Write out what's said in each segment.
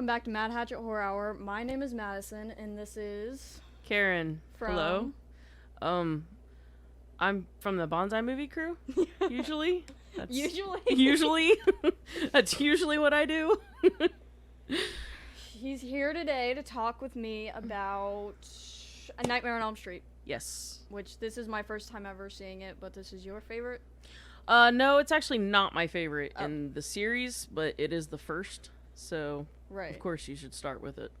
back to Mad Hatchet Horror Hour. My name is Madison, and this is Karen. from... Hello. I'm from the Bonsai Movie crew. Usually. Usually. That's usually what I do. He's here today to talk with me about A Nightmare on Elm Street. Yes. Which this is my first time ever seeing it, but this is your favorite? No, it's actually not my favorite in the series, but it is the first. So, of course you should start with it.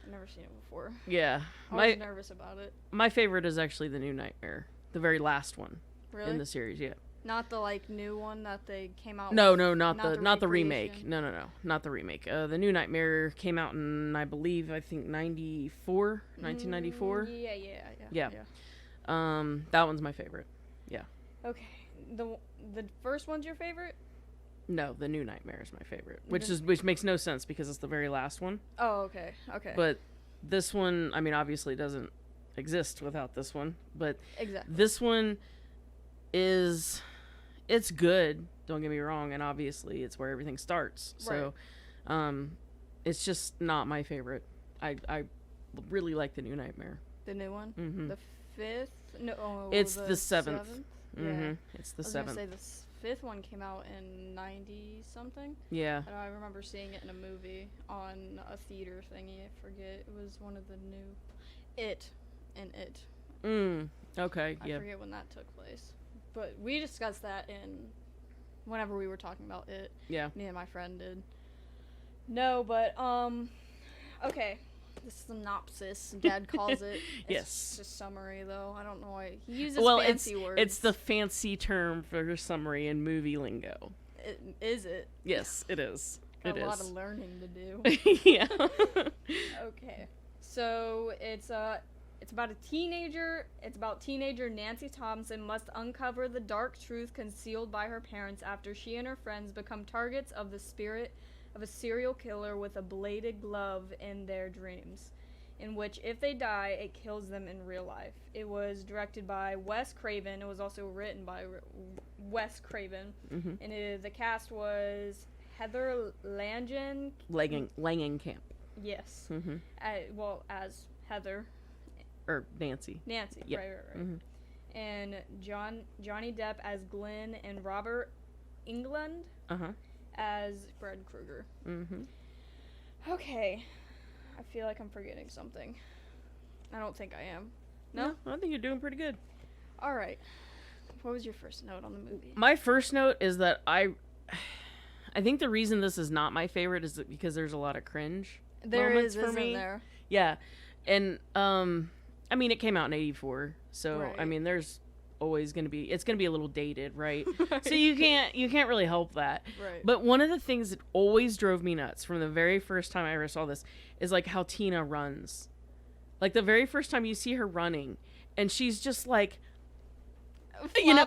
I've never seen it before. Yeah. I was nervous about it. My favorite is actually the New Nightmare. The very last one. Really? In the series, yeah. Not the, new one that they came out No, with? no, not the remake. No, not the remake. The New Nightmare came out in, I think 1994? Yeah. That one's my favorite. Yeah. Okay. The first one's your favorite? No, the New Nightmare is my favorite, which makes no sense because it's the very last one. Oh, okay. But this one, I mean, obviously doesn't exist without this one, but exactly. This one it's good, don't get me wrong, and obviously it's where everything starts. So it's just not my favorite. I really like the New Nightmare. The new one? Mm-hmm. The fifth? No, it's the seventh. Mm-hmm. Yeah. It's the seventh. seventh. I was gonna say the fifth one came out in 90 something. Yeah. I remember seeing it in a movie on a theater thingy. I forget. It was one of the new It. Okay. I forget when that took place. But we discussed that whenever we were talking about It. Yeah. Me and my friend did. No, but okay. The synopsis, Dad calls it. Yes. It's just summary, though. I don't know why he uses fancy words. It's the fancy term for summary in movie lingo. Is it? Yes, it is. Got a lot of learning to do. Yeah. Okay. So it's about a teenager. It's about teenager Nancy Thompson must uncover the dark truth concealed by her parents after she and her friends become targets of the spirit of a serial killer with a bladed glove in their dreams, in which if they die, it kills them in real life. It was directed by Wes Craven. It was also written by Wes Craven. Mm-hmm. And the cast was Heather Langenkamp. Yes. Mm-hmm. As Heather. Or Nancy. Nancy, yep. Right. Mm-hmm. And Johnny Depp as Glenn and Robert Englund as Fred Krueger. Mm-hmm. Okay. I feel like I'm forgetting something. I don't think I am. No? I think you're doing pretty good. All right. What was your first note on the movie? My first note is that I think the reason this is not my favorite is because there's a lot of cringe moments for me. There? Yeah. And I mean, it came out in 1984, so right. I mean, there's always going to be, it's going to be a little dated, right? So you can't really help that. Right. But one of the things that always drove me nuts from the very first time I ever saw this is like how Tina runs. Like the very first time you see her running, and she's just like, you know,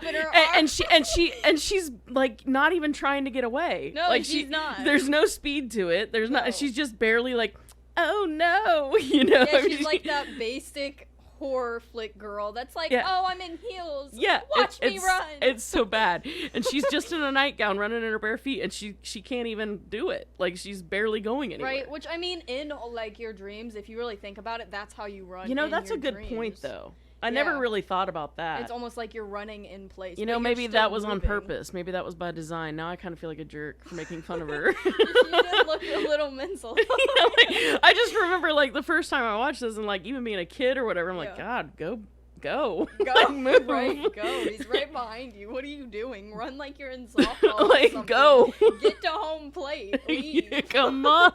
and she's like not even trying to get away. No, like she's not. There's no speed to it. There's not. She's just barely like, oh no, you know. Yeah, she's like that basic horror flick girl that's like, oh, I'm in heels. Yeah, watch me run. It's so bad. And she's just in a nightgown running in her bare feet, and she can't even do it. Like, she's barely going anywhere. Right, which, I mean, in, like, your dreams, if you really think about it, that's how you run. You know, that's a good dreams. point, though. I never really thought about that. It's almost like you're running in place. You know, maybe that was on purpose. Maybe that was by design. Now I kind of feel like a jerk for making fun of her. She did look a little mental. You know, like, I just remember, like, the first time I watched this, and, like, even being a kid or whatever, I'm like, God, go. Like, move. Right, go. He's right behind you. What are you doing? Run like you're in softball like, or something. Go. Get to home plate. Leave. Yeah, come on.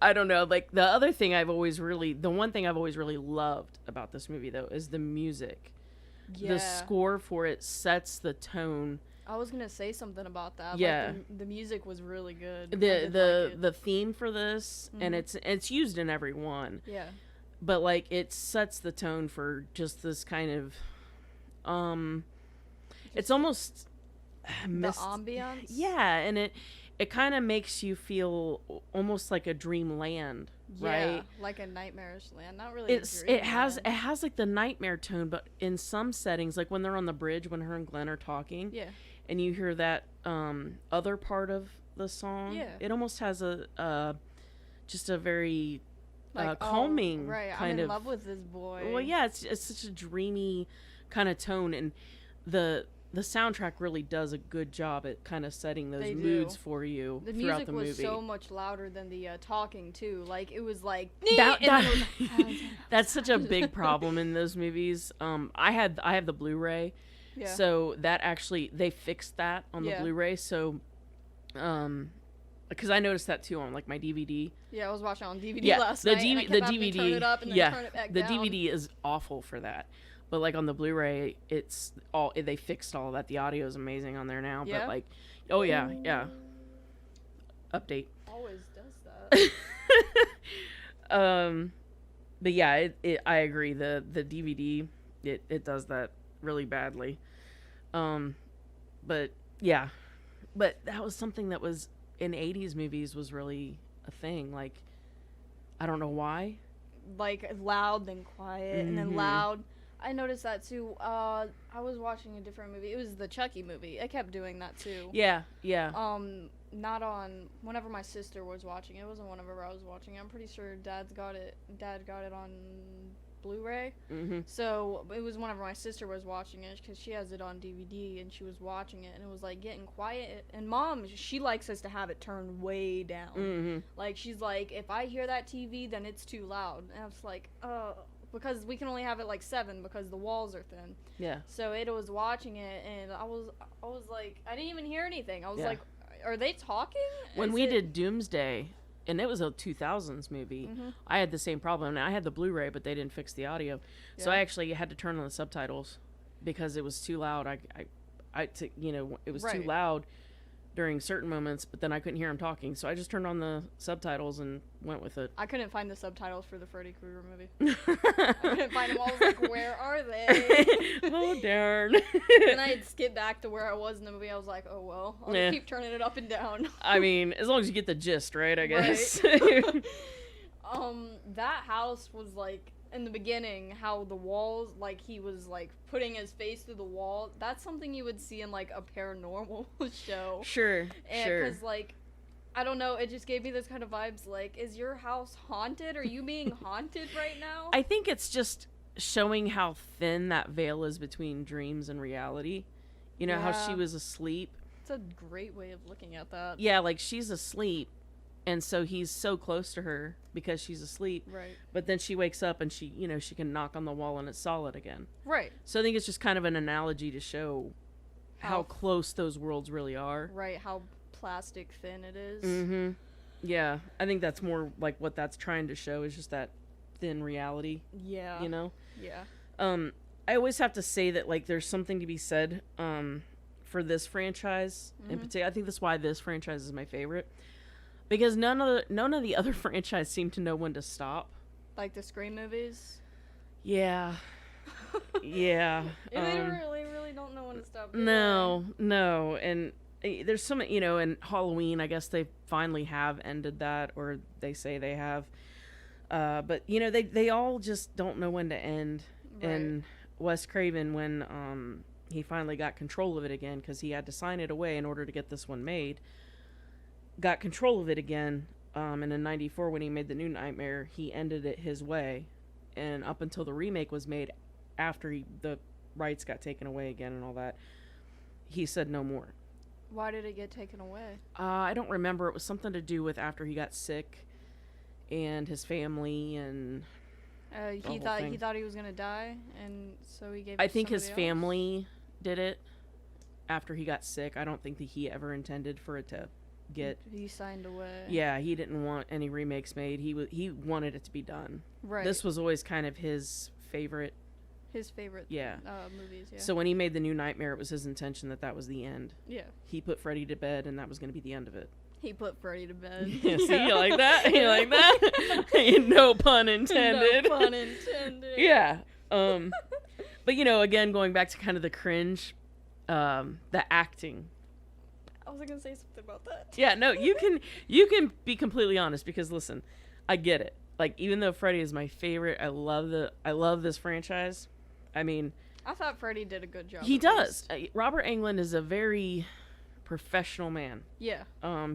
I don't know. Like, the one thing I've always really loved about this movie, though, is the music. Yeah. The score for it sets the tone. I was gonna say something about that. Yeah. Like, the music was really good. The theme for this, and it's used in every one. Yeah. But, like, it sets the tone for just this kind of, it's almost the ambiance? Yeah, and it kind of makes you feel almost like a dreamland, right? Yeah, like a nightmarish land. Not really it has like the nightmare tone, but in some settings, like when they're on the bridge, when her and Glenn are talking, and you hear that other part of the song, it almost has a just a very Like, calming right, kind I'm in of. love with this boy. Well, yeah, it's such a dreamy kind of tone, and the soundtrack really does a good job at kind of setting those They do. moods for you The throughout music the was movie. so much louder than the talking too. Like it was like That's such a big problem in those movies. I have the Blu-ray, yeah. so that actually they fixed that on the Yeah. Blu-ray. So, because I noticed that too on like my DVD. Yeah, I was watching on DVD Yeah, last the night. and I the kept having to DVD. turn it up and then Yeah, turn it back the down. DVD is awful for that. But like on the Blu-ray, it's all they fixed all of that. The audio is amazing on there now. Yeah? But like, oh yeah, yeah. Update. Always does that. But yeah, I agree. The DVD it does that really badly. But yeah, but that was something that was in 80s movies was really a thing. Like, I don't know why. Like loud then quiet and then Mhm. loud. I noticed that too. I was watching a different movie. It was the Chucky movie. It kept doing that too. Yeah, yeah. Not on whenever my sister was watching it. It wasn't whenever I was watching it. I'm pretty sure Dad got it on Blu-ray. Mhm. So it was whenever my sister was watching it because she has it on DVD and she was watching it and it was like getting quiet. And Mom, she likes us to have it turned way down. Mhm. Like she's like, if I hear that TV, then it's too loud. And I was like, because we can only have it like 7 because the walls are thin. Yeah. So it was watching it and I was like, I didn't even hear anything. I was Yeah. like, are they talking? When Is we it- did Doomsday, and it was a 2000s movie, Mhm. I had the same problem. And I had the Blu-ray, but they didn't fix the audio, so Yeah. I actually had to turn on the subtitles because it was too loud. It was too Right. loud during certain moments, but then I couldn't hear him talking, so I just turned on the subtitles and went with it. I couldn't find the subtitles for the Freddy Krueger movie. I couldn't find them all. I was like, where are they? Oh darn! And I had skipped back to where I was in the movie. I was like, oh well, I'll Yeah. keep turning it up and down. I mean, as long as you get the gist, right? I guess. That house was like in the beginning how the walls, like he was like putting his face through the wall. That's something you would see in like a paranormal show. Sure. Sure. Because like, I don't know, it just gave me this kind of vibes. Like, is your house haunted? Are you being haunted right now? I think it's just showing how thin that veil is between dreams and reality. You know, how she Yeah. was asleep. It's a great way of looking at that. Yeah, like she's asleep, and so he's so close to her because she's asleep. Right. But then she wakes up and she can knock on the wall and it's solid again. Right. So I think it's just kind of an analogy to show how close those worlds really are. Right. How plastic thin it is. Mm-hmm. Yeah, I think that's more like what that's trying to show is just that thin reality. Yeah. You know. Yeah. I always have to say that like there's something to be said for this franchise in particular. I think that's why this franchise is my favorite, because none of the other franchise seem to know when to stop. Like the Scream movies. Yeah. Yeah. Yeah, they really don't know when to stop. do No, and there's some, in Halloween, I guess they finally have ended that, or they say they have. But they all just don't know when to end. Right. And Wes Craven, when he finally got control of it again, because he had to sign it away in order to get this one made, got control of it again. And in '94, when he made the New Nightmare, he ended it his way, and up until the remake was made, after the rights got taken away again and all that, he said no more. Why did it get taken away? I don't remember. It was something to do with after he got sick, and his family, and He whole thought thing. he was gonna die, and so he gave. I it to think his somebody else? family did it after he got sick. I don't think that he ever intended for it to get. He signed away. Yeah, he didn't want any remakes made. He wanted it to be done. Right. This was always kind of his favorite. his favorite. Yeah. Movies. Yeah. So when he made the New Nightmare, it was his intention that was the end. Yeah. He put Freddy to bed, and that was going to be the end of it. He put Freddy to bed. Yeah, see, you like that? You like that? No pun intended. No pun intended. Yeah. But again, going back to kind of the cringe, the acting. I was gonna say something about that. Yeah, no, you can be completely honest, because listen, I get it. Like, even though Freddy is my favorite, I love this franchise. I mean, I thought Freddy did a good job. he at does. least. Robert Englund is a very professional man. Yeah.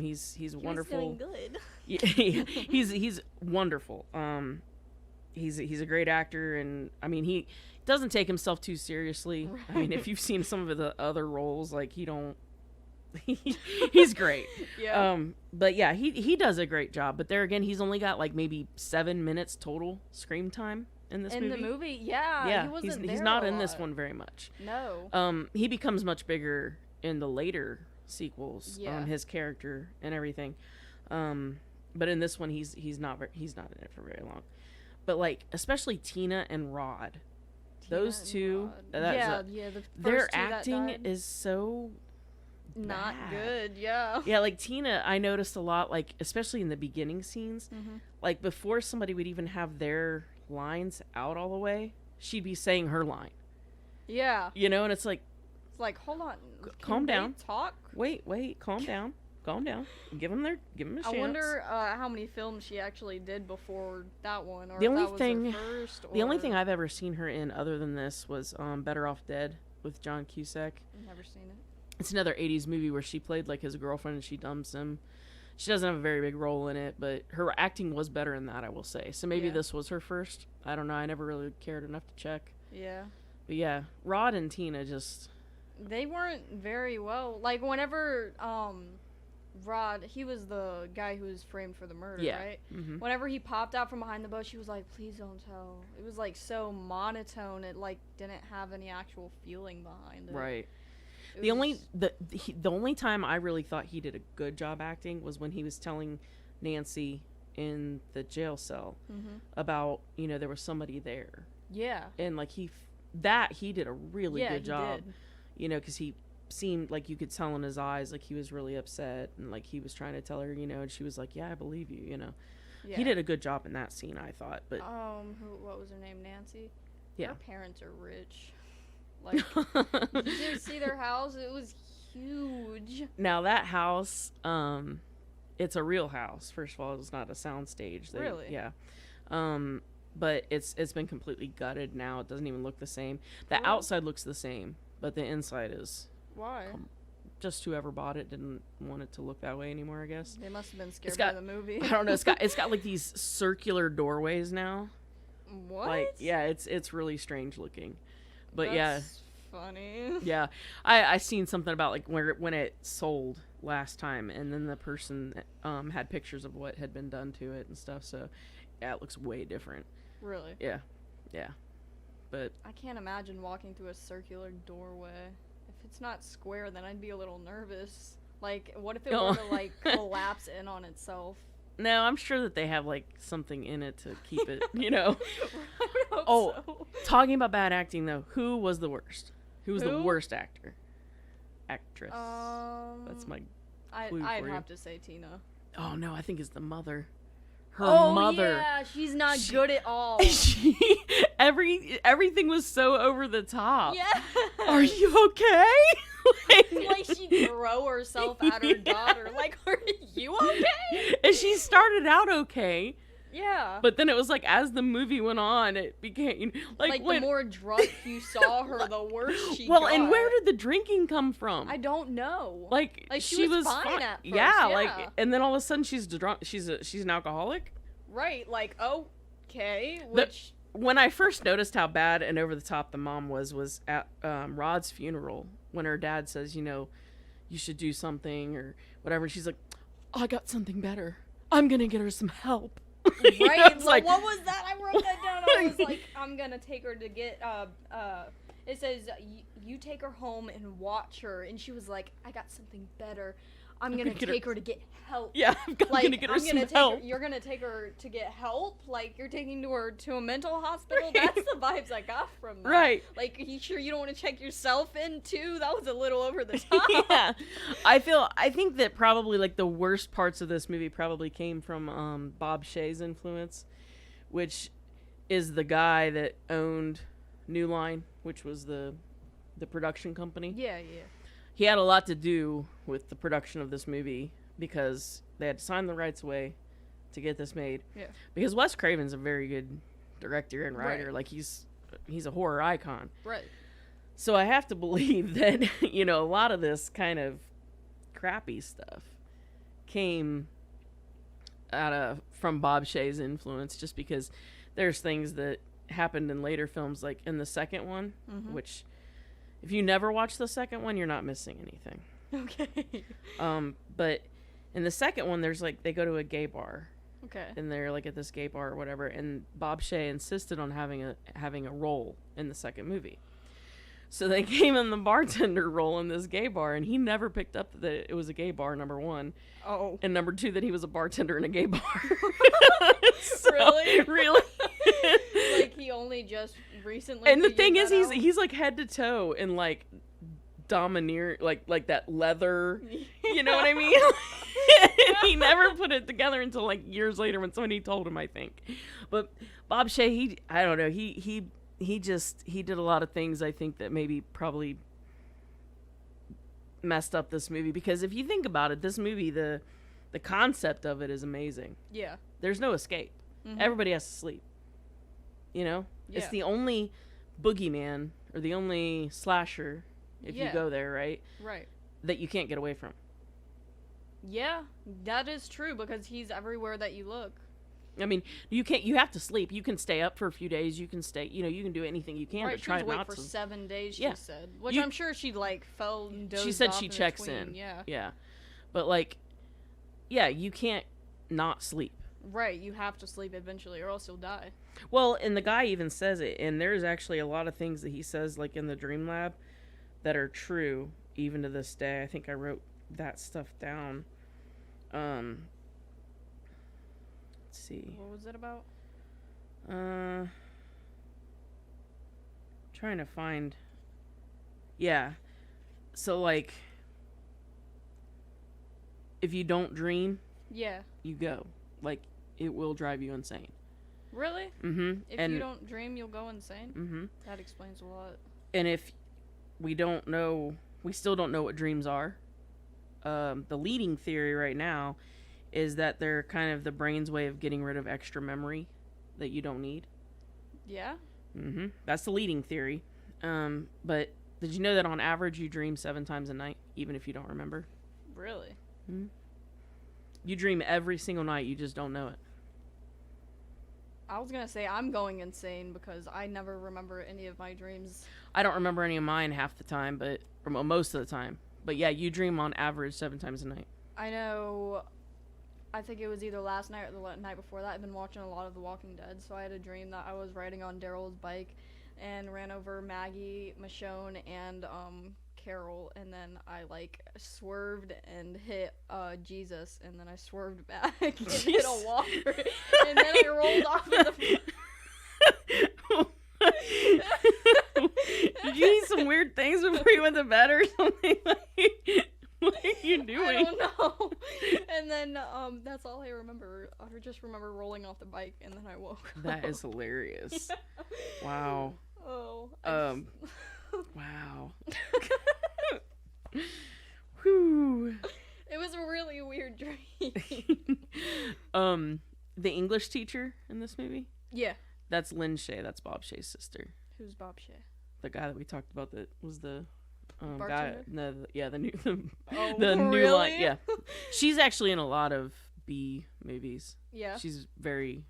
He's He was wonderful. doing good. Yeah, he's wonderful. He's a great actor, and I mean he doesn't take himself too seriously. Right. I mean, if you've seen some of the other roles, like he's great. Yeah. But yeah, he does a great job. But there again, he's only got like maybe 7 minutes total screen time in this movie. In the movie, yeah. Yeah, He wasn't he's there not a in this lot. one very much. No. He becomes much bigger in the later sequels. Yeah. His character and everything. But in this one, he's not in it for very long. But like, especially Tina and Rod, those Tina two, and Rod. Yeah. The first their two that acting died, is so not bad. good. Yeah. Yeah, like Tina, I noticed a lot, like especially in the beginning scenes, like before somebody would even have their lines out all the way, she'd be saying her line. Yeah. You know, and it's like, Hold on. calm Can they down. Talk. wait, calm down. Give them a chance. I wonder how many films she actually did before that one, or The if only that was thing- her first. The only or- thing I've ever seen her in other than this was Better Off Dead with John Cusack. I've never seen it. It's another 80s movie where she played like his girlfriend and she dumps him. She doesn't have a very big role in it, but her acting was better in that, I will say. So maybe Yeah. this was her first. I don't know. I never really cared enough to check. Yeah. But yeah, Rod and Tina just... They weren't very well. Like whenever Rod, he was the guy who was framed for the murder, Yeah. right? Mhm. Whenever he popped out from behind the bush, he was like, "Please don't tell." It was like so monotone. It like didn't have any actual feeling behind it. Right. It The was- only time I really thought he did a good job acting was when he was telling Nancy in the jail cell Mhm. about, there was somebody there. Yeah. And like he did a really Yeah, good he job. did. Because he seemed like you could tell in his eyes like he was really upset and like he was trying to tell her, and she was like, "Yeah, I believe you." Yeah. He did a good job in that scene, I thought. But what was her name? Nancy. Yeah. Her parents are rich. Like, did you see their house? It was huge. Now that house, it's a real house. First of all, it's not a sound stage. Really? Yeah. But it's been completely gutted now. It doesn't even look the same. The Really? outside looks the same, but the inside is Why? just whoever bought it didn't want it to look that way anymore, I guess. They must have been scared got- by the movie. I don't know. It's got like these circular doorways now. What? Like, yeah, it's really strange looking. But That's funny. yeah. I seen something about like when it sold last time, and then the person had pictures of what had been done to it and stuff. So yeah, it looks way different. Really? Yeah. But I can't imagine walking through a circular doorway. If it's not square, then I'd be a little nervous. Like, what if it Oh. were to, like, collapse in on itself? no, I'm sure that they have like something in it to keep it. I would hope Oh, so. Talking about bad acting though, who was the worst? Who was the Who? worst actress? That's my... clue I'd for you. have to say Tina. Oh no, I think it's the mother. Her Oh, mother. yeah, she's not She- good at all. She, everything was so over the top. Yeah. Are you okay? Like she'd throw herself at her Yeah. daughter. Like, are you okay? And she started out okay, Yeah. but then it was like as the movie went on, it became like the when. more drunk you saw her, the worse she well, got. and where did the drinking come from? I don't know. Like she was fine at first, yeah, yeah. like, and then all of a sudden she's drunk. She's an alcoholic. Right, like, okay, which... When I first noticed how bad and over the top the mom was at Rod's funeral, when her dad says, you should do something or whatever, and she's like, I got something better. I'm gonna get her some help. Right, It's like, like, what was that? I wrote that down. I was like, I'm gonna take her to get, it says, you take her home and watch her, and she was like, I got something better. I'm gonna get her- take her to get help. yeah, I'm Like, gonna get her I'm some gonna take help. her, you're gonna take her to get help? Like, you're taking her to a mental hospital? That's the vibes I got from that. Right. Like, you sure you don't want to check yourself in, too? That was a little over the top. Yeah, I think that probably like the worst parts of this movie probably came from Bob Shaye's influence, which is the guy that owned New Line, which was the production company. Yeah, yeah. He had a lot to do with the production of this movie because they had to sign the rights away to get this made. Yeah. Because Wes Craven's a very good director and writer. Right. Like he's a horror icon. Right. So I have to believe that, a lot of this kind of crappy stuff came from Bob Shaye's influence, just because there's things that happened in later films, like in the second one, which if you never watch the second one, you're not missing anything. Okay. But in the second one, there's like, they go to a gay bar. Okay. And they're like at this gay bar or whatever, and Bob Shaye insisted on having a role in the second movie. So they gave him the bartender role in this gay bar, and he never picked up that it was a gay bar, number one. Oh. And number two, that he was a bartender in a gay bar. Really? Really? Like, he only just recently. And the thing is, out? he's like head to toe in like domineer, like that leather. You know what I mean? And he never put it together until like years later when somebody told him, I think. But Bob Shaye, I don't know, he did a lot of things, I think, that maybe probably messed up this movie, because if you think about it, this movie, the concept of it is amazing. Yeah. There's no escape. Everybody has to sleep. You know? Yeah. It's the only boogeyman, or the only slasher, if you go there, right? Right. That you can't get away from. Yeah, that is true, because he's everywhere that you look. I mean, you have to sleep. You can stay up for a few days. You can stay, you can do anything you can to try not not to. to. 7 days, she said. Which I'm sure she, like, fell and dozed She said off she in checks between. in. Yeah. Yeah. But, like, yeah, you can't not sleep. Right, you have to sleep eventually, or else you'll die. Well, and the guy even says it, and there's actually a lot of things that he says, like, in the Dream Lab that are true, even to this day. I think I wrote that stuff down. Let's see. What was it about? Trying to find. Yeah. So, like, if you don't dream, Yeah. you go. Like, it will drive you insane. Really? Mm-hmm. If you don't dream, you'll go insane? Mm-hmm. That explains a lot. And if we still don't know what dreams are. The leading theory right now is that they're kind of the brain's way of getting rid of extra memory that you don't need. Yeah? Mm-hmm. That's the leading theory. But did you know that on average you dream 7 times a night, even if you don't remember? Really? Mm-hmm. You dream every single night, you just don't know it. I was gonna say I'm going insane because I never remember any of my dreams. I don't remember any of mine half the time, or most of the time. But yeah, you dream on average 7 times a night. I know. I think it was either last night or the night before that. I've been watching a lot of The Walking Dead, so I had a dream that I was riding on Daryl's bike and ran over Maggie, Michonne, and Carol, and then I like swerved and hit Jesus, and then I swerved back and hit a walker, and then I rolled off of the. Did you eat some weird things before you went to bed or something? What are you doing? I don't know. And then that's all I remember. I just remember rolling off the bike, and then I woke up. That is hilarious. Wow. Oh. Wow. Whew. It was a really weird dream. The English teacher in this movie? Yeah. That's Lynn Shaye. That's Bob Shaye's sister. Who's Bob Shaye? The guy that we talked about that was the guy. Bartender? No, the new Really? line. Yeah. She's actually in a lot of B movies. Yeah. She's very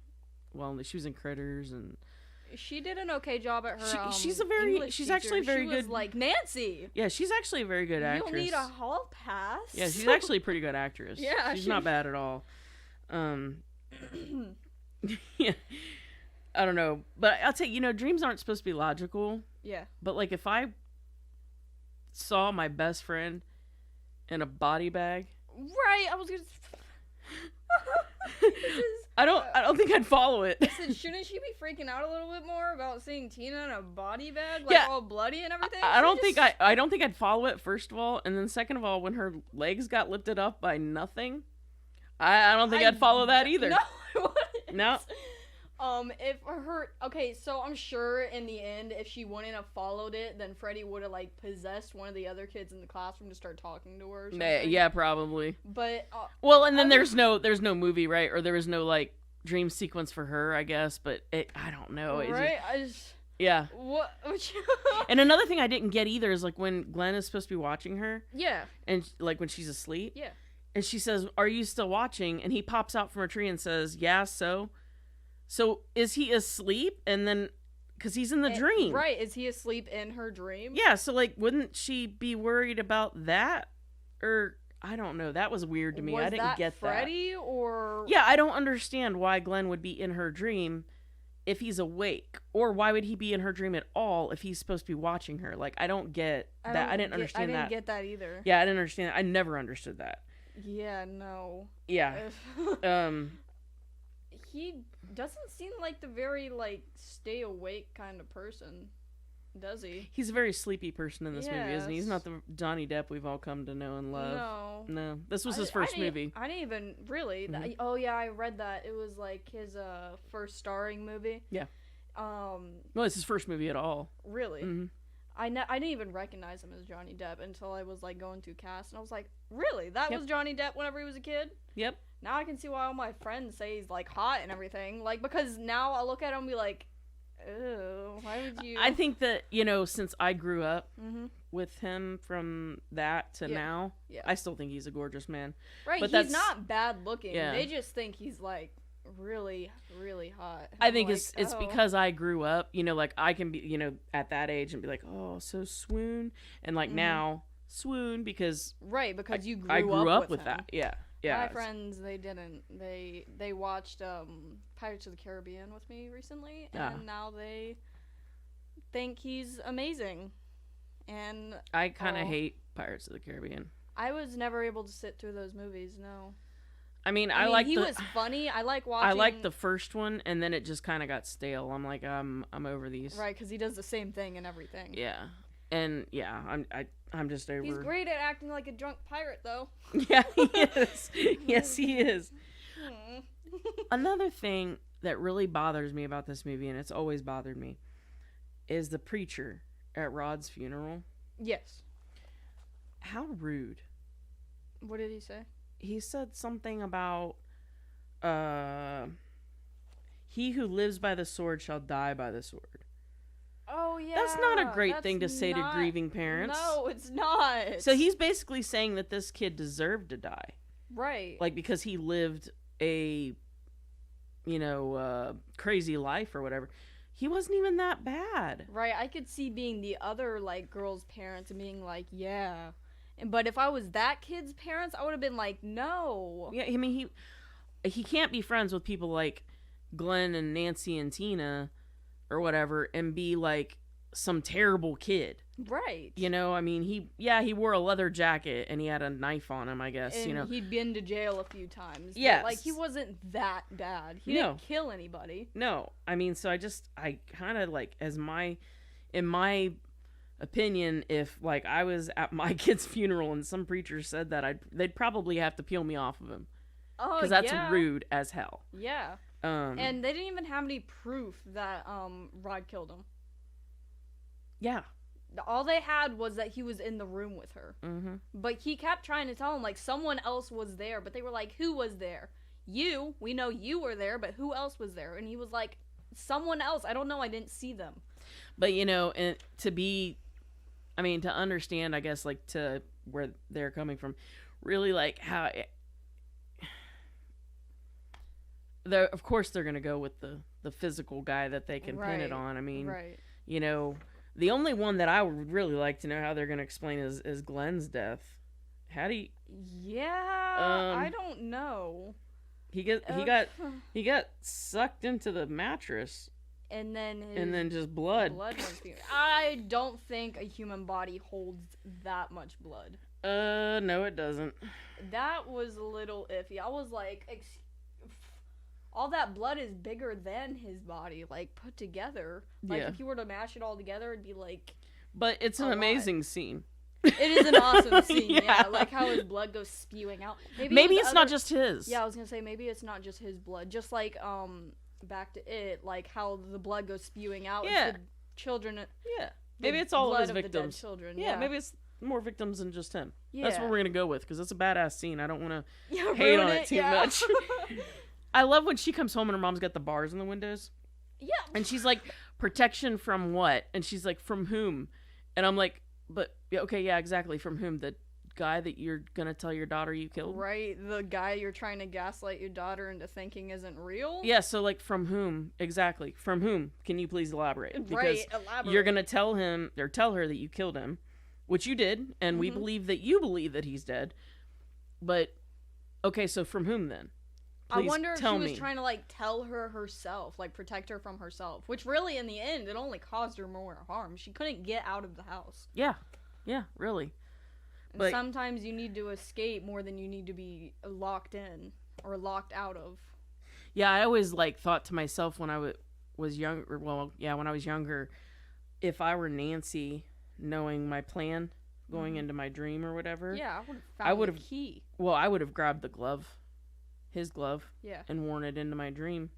well. She was in Critters, and she did an okay job at her. She's English she's teacher. actually very she good. Was like Nancy. Yeah, she's actually a very good actress. You don't need a hall pass. Yeah, she's actually a pretty good actress. Yeah, she's not bad at all. Yeah, I don't know, but I'll tell you, dreams aren't supposed to be logical. Yeah. But like, if I saw my best friend in a body bag, right? I was gonna. I don't think I'd follow it. Listen, shouldn't she be freaking out a little bit more about seeing Tina in a body bag, like all bloody and everything? I don't think I'd follow it, first of all, and then second of all, when her legs got lifted up by nothing, I don't think I'd follow that either. No, I wouldn't. No. If okay, so I'm sure in the end, if she wouldn't have followed it, then Freddie would have like possessed one of the other kids in the classroom to start talking to her. Or something. Yeah, probably. But well, and then there's no movie, right? Or there was no like dream sequence for her, I guess. But I don't know. Right? Yeah. What? And another thing I didn't get either is like when Glenn is supposed to be watching her. Yeah. And like when she's asleep. Yeah. And she says, "Are you still watching?" And he pops out from a tree and says, "Yeah, so is he asleep?" And then, because he's in the dream. Right. Is he asleep in her dream? Yeah, so, like, wouldn't she be worried about that? Or, I don't know. That was weird to me. I didn't get Freddy that. Or... Yeah, I don't understand why Glenn would be in her dream if he's awake. Or why would he be in her dream at all if he's supposed to be watching her? Like, I don't get that. I didn't understand that. I didn't get that either. Yeah, I didn't understand that. I never understood that. Yeah, no. Yeah. He doesn't seem like the very, like, stay awake kind of person, does he? He's a very sleepy person in this movie, isn't he? He's not the Johnny Depp we've all come to know and love. No. This was his first movie. I didn't even, really. Mm-hmm. Oh, yeah, I read that. It was, like, his first starring movie. Yeah. Well, it's his first movie at all. Really? Mm-hmm. I didn't even recognize him as Johnny Depp until I was, like, going through cast, and I was like, really? That was Johnny Depp whenever he was a kid? Yep. Now I can see why all my friends say he's, like, hot and everything. Like, because now I'll look at him and be like, ew, why would you... I think that, since I grew up with him from that to now, I still think he's a gorgeous man. Right, but he's not bad looking. Yeah. They just think he's, like, really, really hot. I think it's because I grew up, like, I can be, at that age and be like, oh, so swoon. And, like, now, swoon because... Right, because you I grew up with him. That. Yeah. Yeah. My friends, they didn't. They watched Pirates of the Caribbean with me recently, and now they think he's amazing. And I kind of hate Pirates of the Caribbean. I was never able to sit through those movies. No. I mean, he was funny. I like watching. I liked the first one, and then it just kind of got stale. I'm like, I'm over these. Right, because he does the same thing and everything. Yeah, and yeah, I'm just over. He's great at acting like a drunk pirate, though. Yeah, he is. Yes, he is. Another thing that really bothers me about this movie, and it's always bothered me, is the preacher at Rod's funeral. Yes. How rude. What did he say? He said something about, he who lives by the sword shall die by the sword. Oh, yeah. That's not a great thing to say to grieving parents. No, it's not. So he's basically saying that this kid deserved to die. Right. Like, because he lived a, crazy life or whatever. He wasn't even that bad. Right. I could see being the other, like, girl's parents and being like, yeah. But if I was that kid's parents, I would have been like, no. Yeah, I mean, he can't be friends with people like Glenn and Nancy and Tina or whatever and be like some terrible kid. Right. I mean, he wore a leather jacket and he had a knife on him, I guess. And he'd been to jail a few times. Yes. But, like, he wasn't that bad. He didn't kill anybody. No. I mean, so I kind of like, in my opinion, if like I was at my kid's funeral and some preacher said that, they'd probably have to peel me off of him. Oh, because that's rude as hell. Yeah. And they didn't even have any proof that Rod killed him. Yeah. All they had was that he was in the room with her. Mm-hmm. But he kept trying to tell him, like, someone else was there. But they were like, who was there? You. We know you were there, but who else was there? And he was like, someone else. I don't know. I didn't see them. But, and to understand, I guess, like, to where they're coming from, really, like, how... of course they're going to go with the physical guy that they can pin it on. I mean, the only one that I would really like to know how they're going to explain is Glenn's death. How do you... Yeah, I don't know. He got sucked into the mattress. And then just blood. I don't think a human body holds that much blood. No, it doesn't. That was a little iffy. I was like, all that blood is bigger than his body, like, put together. Like, if you were to mash it all together, it'd be like... But it's an amazing scene. It is an awesome scene, yeah. Like, how his blood goes spewing out. Maybe it's not just his. Yeah, I was gonna say, maybe it's not just his blood. Just like, back to it, like, how the blood goes spewing out. Yeah. The children... Yeah. Maybe it's all of his victims. The dead children. Yeah, maybe it's more victims than just him. Yeah. That's what we're gonna go with, because it's a badass scene. I don't want to hate on it too much. I love when she comes home and her mom's got the bars in the windows. Yeah. And she's like, protection from what? And she's like, from whom? And I'm like, but, okay, yeah, exactly, from whom? The guy that you're gonna tell your daughter you killed? Right, the guy you're trying to gaslight your daughter into thinking isn't real? Yeah, so, like, from whom? Exactly. From whom? Can you please elaborate? Because right, elaborate. you're gonna tell him, or tell her that you killed him, which you did, and we believe that you believe that he's dead. But, okay, so from whom then? Please I wonder if she tell was me. trying to, like, tell her herself, like, protect her from herself. Which really, in the end, it only caused her more harm. She couldn't get out of the house. Yeah. Yeah, really. And Like, sometimes you need to escape more than you need to be locked in or locked out of. yeah, I always, like, thought to myself when I was younger, well, yeah, when I was younger, if I were Nancy, knowing my plan, going into my dream or whatever. Yeah, I would have found the key. Well, I would have grabbed the glove. His glove. Yeah. And worn it into my dream.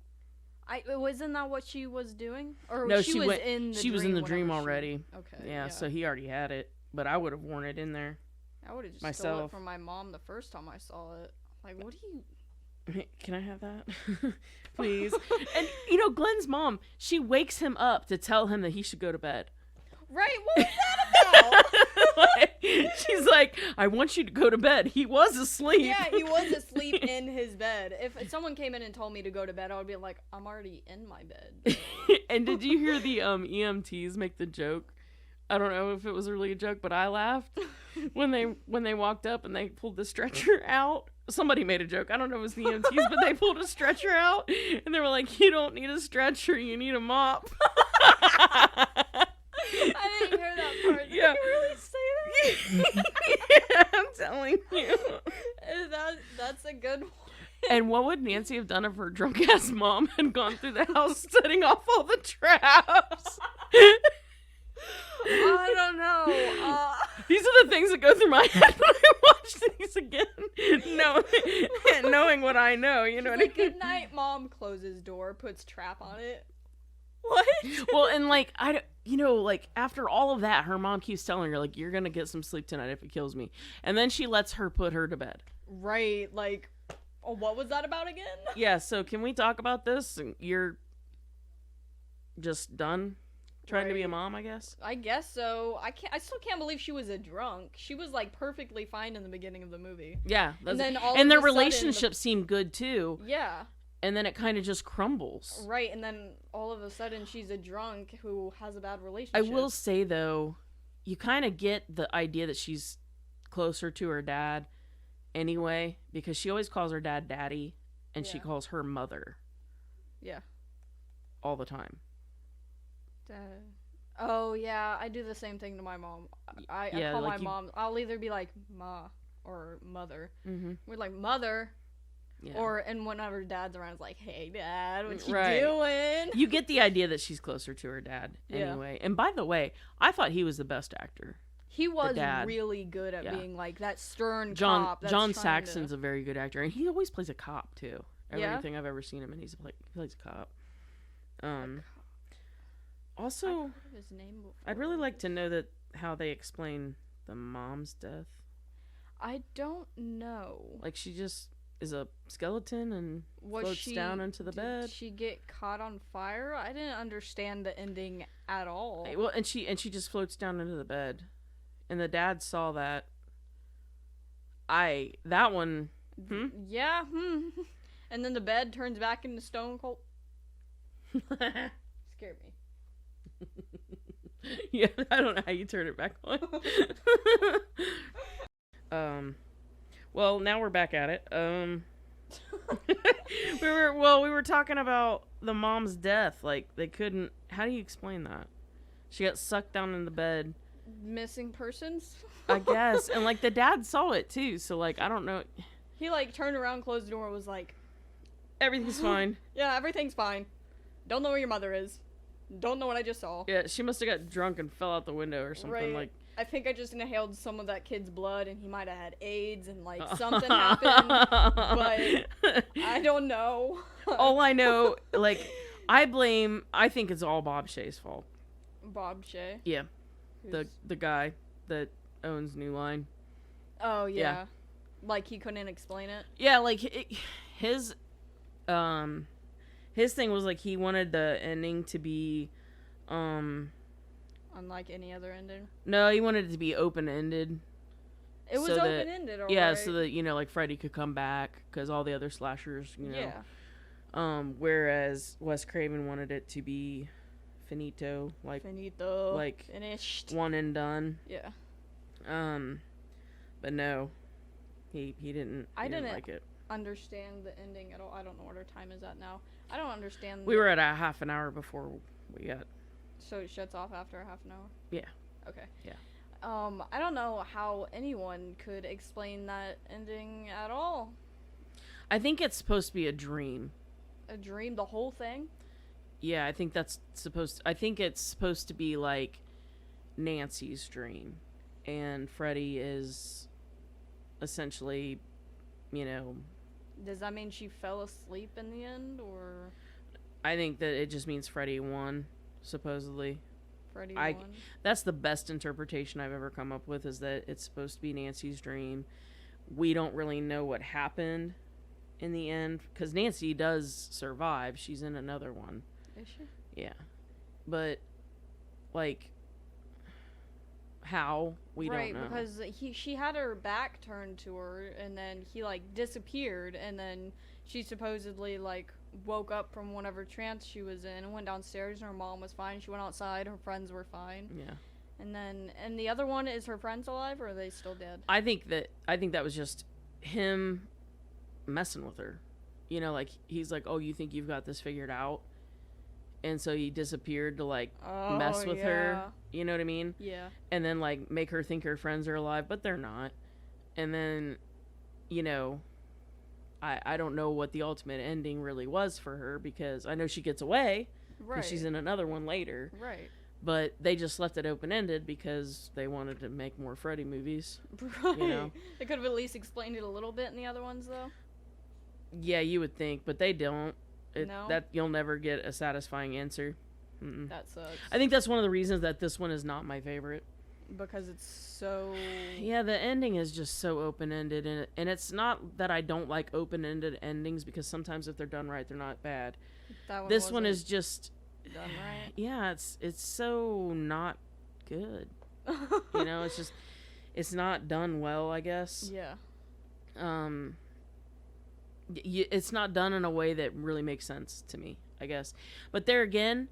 Wasn't that what she was doing? Or No, she was in the she dream was in the whenever dream she- already. Okay. Yeah, so he already had it. But I would have worn it in there. I would have just stole myself. it from my mom the first time I saw it. Like, what do you... Can I have that? Please. And, you know, Glenn's mom, she wakes him up to tell him that he should go to bed. Right, what was that about? Like, she's like, I want you to go to bed. He was asleep. Yeah, he was asleep in his bed. If someone came in and told me to go to bed, I would be like, I'm already in my bed. And did you hear the EMTs make the joke? I don't know if it was really a joke, but I laughed when they walked up and they pulled the stretcher out. Somebody made a joke. I don't know if it was the EMTs, but they pulled a stretcher out and they were like, "You don't need a stretcher, you need a mop." I didn't hear that part. Did Yeah. you really say that? Yeah, I'm telling you. That's a good one. And what would Nancy have done if her drunk ass mom had gone through the house setting off all the traps? I don't know. These are the things that go through my head when I watch these again. Knowing what I know, you know what I Like, mean? good night, mom. Closes door, puts trap on it. What? Well, and like like after all of that, her mom keeps telling her like, "You're gonna get some sleep tonight if it kills me," and then she lets her put her to bed. Right, like, oh, what was that about again? Yeah. So can we talk about this? You're just done trying to be a Right. mom, I guess. I guess so. I still can't believe she was a drunk. She was like perfectly fine in the beginning of the movie. Yeah. And then all and of their a sudden, relationship seemed good too. Yeah. And then it kind of just crumbles. Right, and then all of a sudden she's a drunk who has a bad I relationship. will say though, you kind of get the idea that she's closer to her dad anyway, because she always calls her dad daddy and she Yeah. calls her mother Yeah. all the time. Oh yeah, I do the same thing to my mom. I Yeah, call like my mom. I'll either be like ma or mother. Mm-hmm. We're like mother, Yeah. or and whenever dad's around, it's like, hey dad, what you Right. doing? You get the idea that she's closer to her dad Yeah. anyway. And by the way, I thought he was the best actor. He was dad. really good at Yeah. being like that stern John cop. That's John trying Saxon's a very good actor, and he always plays a cop too. Yeah? Everything I've ever seen him in, he plays a cop. I've Also, heard of his name before. I'd really like to know how they explain the mom's death. I don't know. Like she just is a skeleton and Was floats she down into the did bed. she get caught on fire? I didn't understand the ending at all. Well, and she just floats down into the bed, and the dad saw that. That one. Yeah. And then the bed turns back into stone cold. Scared me. Yeah, I don't know how you turn it back on. Well, now we're back at it. we were talking about the mom's death. Like they couldn't. How do you explain that? She got sucked down in the bed. Missing persons? I guess, and like the dad saw it too. So like I don't know. He like turned around, closed the door, and was like, Everything's fine. yeah, everything's fine. Don't know where your mother is. Don't know what I just saw. Yeah, she must have got drunk and fell out the window or something. Right. Like I think I just inhaled some of that kid's blood and he might have had AIDS and like something happened. But I don't know. all I know, like I think it's all Bob Shea's fault. Bob Shea. Yeah, who's- the guy that owns New Line. Oh yeah. Yeah. Like he couldn't explain it. Yeah, like his thing was like he wanted the ending to be Unlike any other ending. no, he wanted it to be open-ended. It was so that, open-ended, alright. yeah, so that, you know, like Freddy could come back because all the other slashers, you know. Yeah. Whereas Wes Craven wanted it to be finito, like Finished. one and done. Yeah. But no, he didn't. I didn't like it. Understand the ending at all. I don't know what our time is at now. I don't understand. We were at a half an hour before we got. So it shuts off after a half an hour? Yeah. Okay. Yeah. I don't know how anyone could explain that ending at all. I think it's supposed to be a dream. A dream, the whole thing? Yeah, I think it's supposed to be like Nancy's dream, and Freddy is essentially, you know. Does that mean she fell asleep in the end, or? I think that it just means Freddy won, supposedly. Freddy won? That's the best interpretation I've ever come up with, is that it's supposed to be Nancy's dream. We don't really know what happened in the end, because Nancy does survive. She's in another one. Is she? Yeah. But, like, how? We don't know. Right, because she had her back turned to her, and then he, like, disappeared, and then she supposedly, like, woke up from whatever trance she was in and went downstairs, and her mom was fine. She went outside, her friends were fine. Yeah. And the other one, is her friends alive, or are they still dead? I think that was just him messing with her. You know, like, he's like, oh, you think you've got this figured out? And so he disappeared to, like, mess with her. You know what I mean? Yeah. And then, like, make her think her friends are alive, but they're not. And then, you know, I don't know what the ultimate ending really was for her, because I know she gets away. Right. She's in another one later. Right. But they just left it open-ended because they wanted to make more Freddy movies. Right. You know? They could have at least explained it a little bit in the other ones, though. Yeah, you would think, but they don't. No? That you'll never get a satisfying answer. Mm-mm. That sucks. I think that's one of the reasons that this one is not my favorite. Because it's so... Yeah, the ending is just so open-ended, and it's not that I don't like open-ended endings, because sometimes if they're done right, they're not bad. This one is just... done right? Yeah, it's so not good. You know, it's not done well, I guess. Yeah. It's not done in a way that really makes sense to me, I guess. But there again,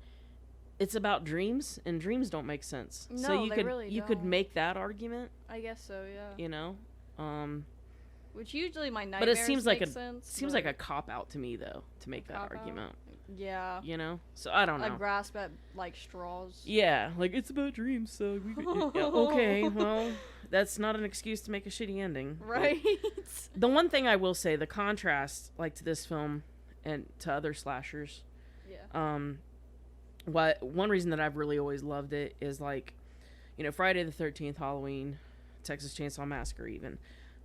it's about dreams, and dreams don't make sense. No, so you could don't. make that argument. I guess so, yeah. You know, which usually my nightmares but it seems like sense, like a cop out to me, though, to make that argument. Yeah. You know, so I don't know. I grasp at like straws. Yeah, like, it's about dreams, so okay, well, that's not an excuse to make a shitty ending. Right. The one thing I will say, the contrast, like, to this film and to other slashers. Yeah. One reason that I've really always loved it is, like, you know, Friday the 13th, Halloween, Texas Chainsaw Massacre, even.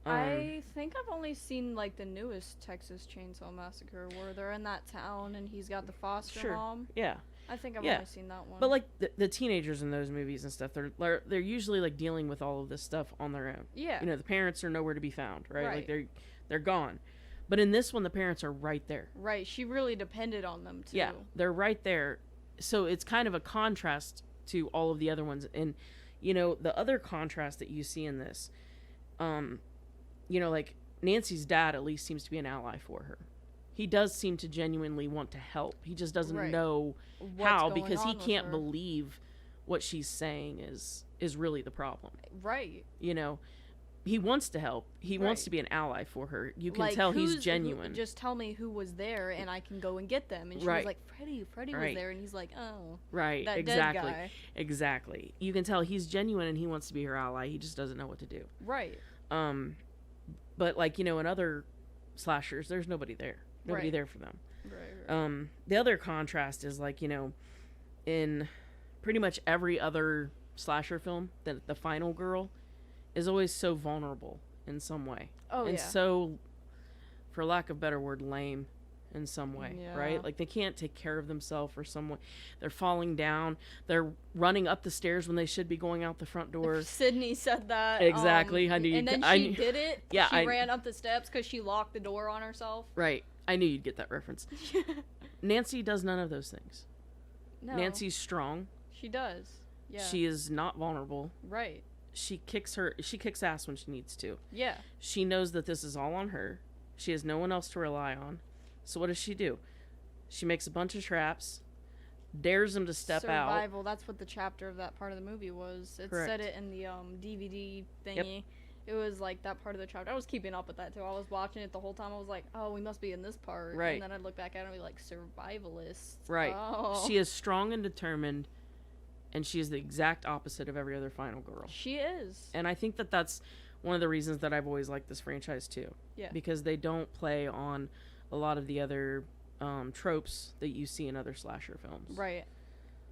I think I've only seen, like, the newest Texas Chainsaw Massacre, where they're in that town and he's got the foster mom. Yeah. I think I've only seen that one. But, like, the teenagers in those movies and stuff, they're usually, like, dealing with all of this stuff on their own. Yeah. You know, the parents are nowhere to be found, right? Like, they're gone. But in this one, the parents are right there. Right. She really depended on them, too. Yeah, they're right there. So it's kind of a contrast to all of the other ones. And, you know, the other contrast that you see in this, you know, like, Nancy's dad at least seems to be an ally for her. He does seem to genuinely want to help. He just doesn't know how, because he can't believe what she's saying is really the problem. Right. You know, he wants to help. He wants to be an ally for her. You can tell he's genuine. Just tell me who was there and I can go and get them. And she was like, Freddie was there. And he's like, oh. Right, that exactly. Dead guy. Exactly. You can tell he's genuine and he wants to be her ally. He just doesn't know what to do. Right. But, like, you know, in other slashers, there's nobody there. Nobody there for them. Right. The other contrast is, like, you know, in pretty much every other slasher film, the final girl is always so vulnerable in some way. Oh, and so, for lack of a better word, lame in some way, right? Like, they can't take care of themselves or some way. They're falling down. They're running up the stairs when they should be going out the front door. Sydney said that. Exactly. I knew. And then she did it. Yeah, she ran up the steps because she locked the door on herself. Right. I knew you'd get that reference. Nancy does none of those things. No. Nancy's strong. She does. Yeah. She is not vulnerable. Right. she kicks ass when she needs to. Yeah. She knows that this is all on her. She has no one else to rely on. So what does she do? She makes a bunch of traps, dares them to step out. Survival, that's what the chapter of that part of the movie was. It said it in the DVD thingy. Yep. It was like that part of the chapter. I was keeping up with that too. I was watching it the whole time. I was like, oh, we must be in this part. Right. And then I'd look back at it and be like, survivalists. Right. Oh. She is strong and determined, and she is the exact opposite of every other final girl. She is. And I think that that's one of the reasons that I've always liked this franchise too. Yeah. Because they don't play on a lot of the other tropes that you see in other slasher films. Right.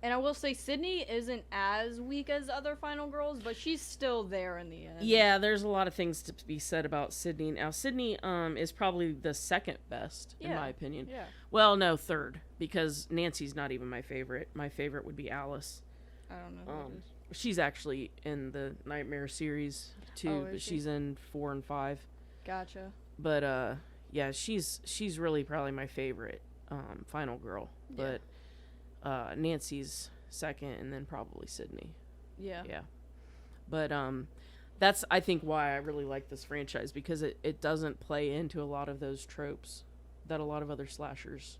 And I will say Sydney isn't as weak as other final girls, but she's still there in the end. Yeah, there's a lot of things to be said about Sydney. Now, Sydney is probably the second best, in my opinion. Yeah. Well, no, third, because Nancy's not even my favorite. My favorite would be Alice. I don't know who it is. She's actually in the Nightmare series, too, but she's in 4 and 5. Gotcha. But, yeah, she's really probably my favorite final girl. But Nancy's second, and then probably Sydney. Yeah. Yeah. But that's, I think, why I really like this franchise, because it doesn't play into a lot of those tropes that a lot of other slashers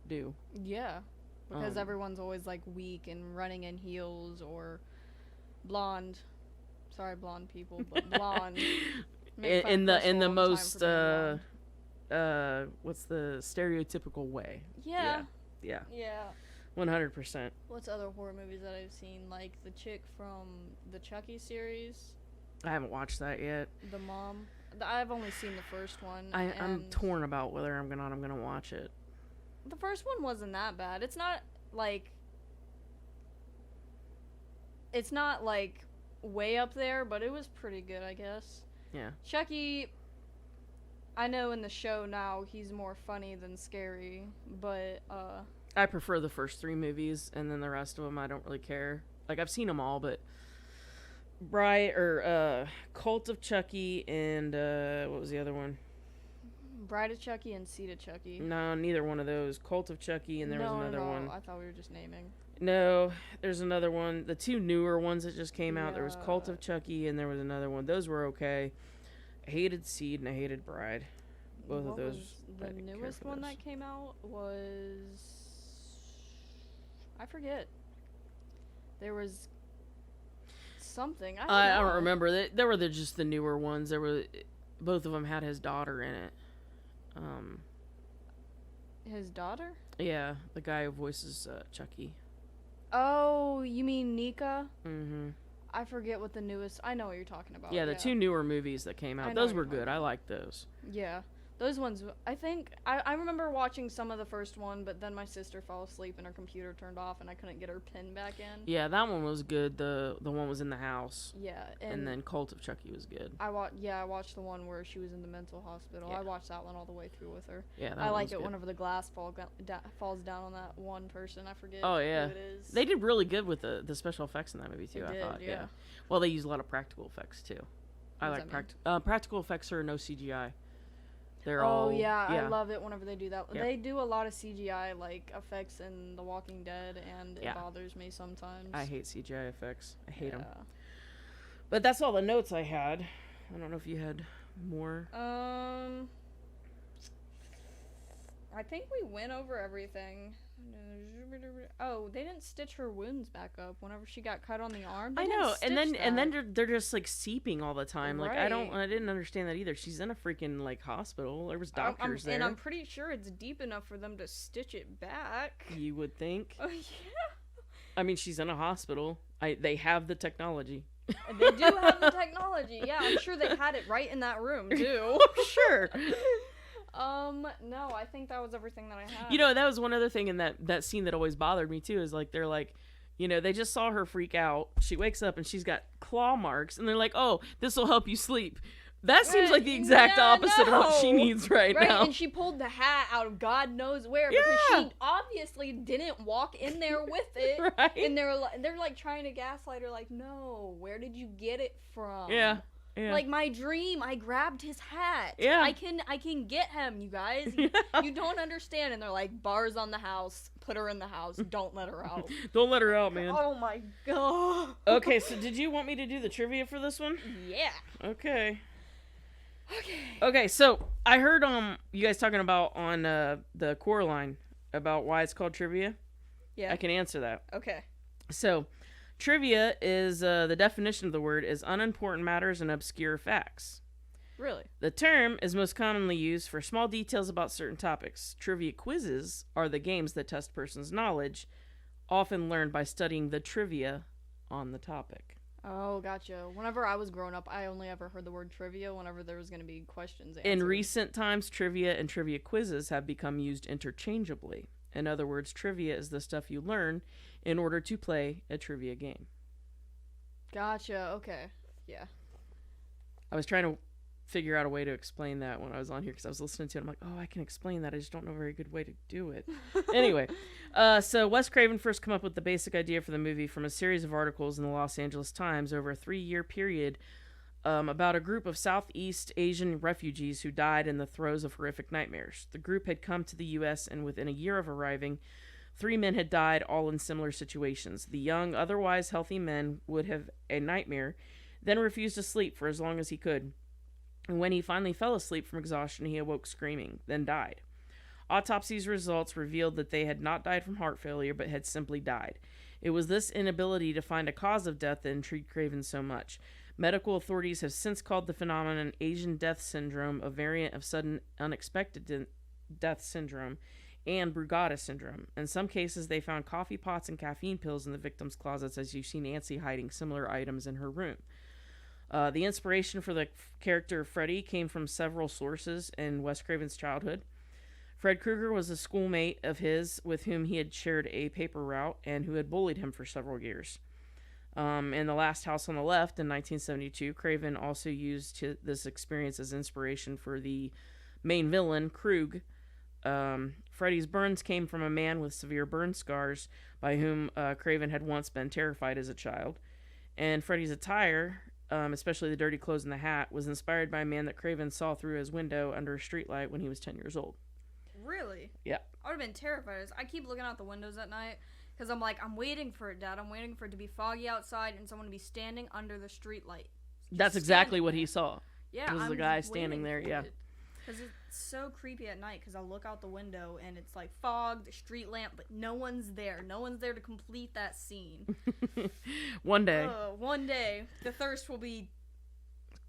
do. Yeah. Because everyone's always like weak and running in heels or blonde. Sorry, blonde people, but blonde. in the most what's the stereotypical way. Yeah. Yeah. 100%. What's other horror movies that I've seen? Like the chick from the Chucky series. I haven't watched that yet. The mom. I've only seen the first one. I'm torn about whether I'm gonna watch it. The first one wasn't that bad. It's not like way up there, but it was pretty good, I guess. Yeah. Chucky, I know in the show now he's more funny than scary, but I prefer the first 3 movies, and then the rest of them I don't really care. Like, I've seen them all, but Cult of Chucky and what was the other one? Bride of Chucky and Seed of Chucky. No, neither one of those. Cult of Chucky, and there was another one. I thought we were just naming. No, there's another one. The 2 newer ones that just came out. There was Cult of Chucky, and there was another one. Those were okay. I hated Seed and I hated Bride. Both of those. The newest one that came out was, I forget. There was something. I don't remember. There were just the newer ones. Both of them had his daughter in it. His daughter? Yeah, the guy who voices Chucky. Oh, you mean Nika? Mm-hmm. I forget what the newest. I know what you're talking about. Yeah, the 2 newer movies that came out. Those were good. I liked those. Yeah. Those ones, I think, I remember watching some of the first one, but then my sister fell asleep and her computer turned off and I couldn't get her pin back in. Yeah, that one was good. The one was in the house. Yeah. And then Cult of Chucky was good. I watched the one where she was in the mental hospital. Yeah. I watched that one all the way through with her. Yeah, I like it whenever the glass falls down on that one person. I forget who it is. They did really good with the special effects in that movie, too, I thought. Yeah. Well, they used a lot of practical effects, too. I like practical effects or no CGI. They're all. Yeah, I love it whenever they do that. Yeah. They do a lot of CGI like effects in The Walking Dead, and it bothers me sometimes. I hate CGI effects. I hate them. But that's all the notes I had. I don't know if you had more. I think we went over everything. Oh, they didn't stitch her wounds back up whenever she got cut on the arm. I know, and then they're just like seeping all the time. Like right. I didn't understand that either. She's in a freaking like hospital. There was doctors there, and I'm pretty sure it's deep enough for them to stitch it back. You would think. Oh yeah. I mean, she's in a hospital. They have the technology. They do have the technology. Yeah, I'm sure they had it right in that room too. Sure. No, I think that was everything that I had. You know, that was one other thing in that scene that always bothered me too, is like they're like, you know, they just saw her freak out. She wakes up and she's got claw marks, and they're like, "Oh, this will help you sleep." That seems like the exact opposite of what she needs right now. And she pulled the hat out of God knows where because she obviously didn't walk in there with it. Right. And they're like trying to gaslight her, like, "No, where did you get it from?" Yeah. Yeah. Like my dream, I grabbed his hat. Yeah. I can get him, you guys. You don't understand. And they're like, bars on the house, put her in the house. Don't let her out. Don't let her out, man. Oh my god. Okay, so did you want me to do the trivia for this one? Yeah. Okay. Okay. Okay, so I heard you guys talking about on the core line about why it's called trivia. Yeah. I can answer that. Okay. So, trivia is the definition of the word is unimportant matters and obscure facts. Really? The term is most commonly used for small details about certain topics. Trivia quizzes are the games that test person's knowledge, often learned by studying the trivia on the topic. Oh, gotcha. Whenever I was growing up, I only ever heard the word trivia whenever there was going to be questions answered. In recent times, trivia and trivia quizzes have become used interchangeably. In other words, trivia is the stuff you learn in order to play a trivia game. Gotcha. Okay. Yeah. I was trying to figure out a way to explain that when I was on here because I was listening to it. I'm like, oh, I can explain that. I just don't know a very good way to do it. Anyway, so Wes Craven first came up with the basic idea for the movie from a series of articles in the Los Angeles Times over a 3-year period about a group of Southeast Asian refugees who died in the throes of horrific nightmares. The group had come to the U.S., and within a year of arriving, 3 men had died, all in similar situations. The young, otherwise healthy men would have a nightmare, then refused to sleep for as long as he could. And when he finally fell asleep from exhaustion, he awoke screaming, then died. Autopsy's results revealed that they had not died from heart failure, but had simply died. It was this inability to find a cause of death that intrigued Craven so much. Medical authorities have since called the phenomenon Asian death syndrome, a variant of sudden unexpected death syndrome, and Brugada syndrome. In some cases, they found coffee pots and caffeine pills in the victims' closets, as you see Nancy hiding similar items in her room. The inspiration for the character Freddy came from several sources in Wes Craven's childhood. Fred Krueger was a schoolmate of his with whom he had shared a paper route and who had bullied him for several years. In The Last House on the Left in 1972, Craven also used this experience as inspiration for the main villain, Krug. Freddy's burns came from a man with severe burn scars by whom Craven had once been terrified as a child. And Freddy's attire, especially the dirty clothes and the hat, was inspired by a man that Craven saw through his window under a streetlight when he was 10 years old. Really? Yeah. I would have been terrified. I keep looking out the windows at night because I'm like, I'm waiting for it, Dad. I'm waiting for it to be foggy outside and someone to be standing under the streetlight. That's exactly what he saw. Yeah, it was the guy standing there, yeah. Because it's so creepy at night because I'll look out the window and it's like fog, the street lamp, but no one's there. No one's there to complete that scene. One day, the thirst will be